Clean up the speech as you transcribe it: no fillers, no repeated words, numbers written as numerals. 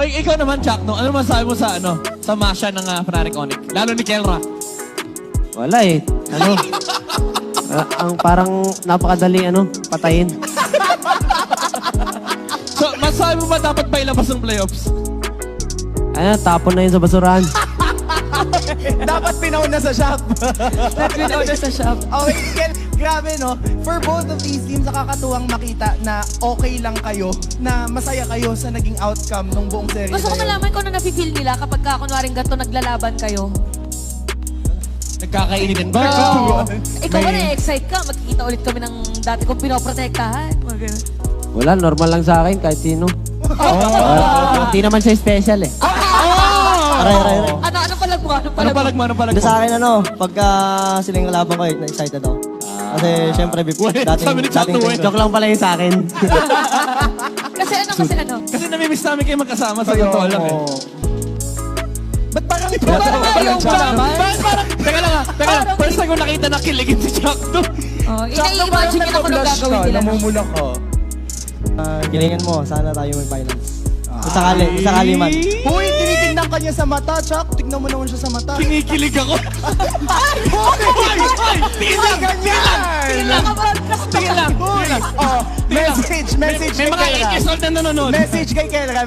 Ay, ikaw naman, Chuck, no? Ano masabi mo sa, sa Masha ng Fanatic Onyx? Lalo ni Kelra. Wala eh. Ang parang napakadali, patayin. So, masabi mo ba dapat pa ilabas ng playoffs? Tapon na yun sa basurahan. Dapat pinauna sa shop. Dapat pinauna sa shop. Okay, Kel, grabe no. For both of these teams, nakakatuwang makita na okay lang kayo, na masaya kayo sa naging outcome ng buong series. Gusto ko malaman kung ano nafe-feel nila kapag kunwaring ganito naglalaban kayo. Nagkakainitin ba? Ikaw ba na-excite ka? Magkikita ulit kami ng dati kong pinoprotektahan. Mga ganun. Wala, normal lang sa akin, kahit sino. Hindi naman siya special eh. Aray. Ano palag mo? Ano palag mo? Sa akin pagka silang kalaban ko, na-excited ako. Kasi syempre, sabi ni Chuck, Joke lang pala yun sa akin. Kasi ano? Kasi namimiss namin kayo magkasama sa totoo lang eh. Ba't parang ito? Parang ayaw Chuck ba? naman? Teka lang. First time ko nakita na kiligin si Chuck to. Ina-imagine niya na kung ano gagawin nila. Namumulak ko. Gilingan mo, sana tayo mag-finals. Kung sakali man. Uy, tinitingnan ka niya sa mata, Chuck. Tignan mo naman siya sa mata. Kinikilig ako. Tingin lang. Message May kay mga Kelra. 8 years old na nanonood. Message kay Kelra.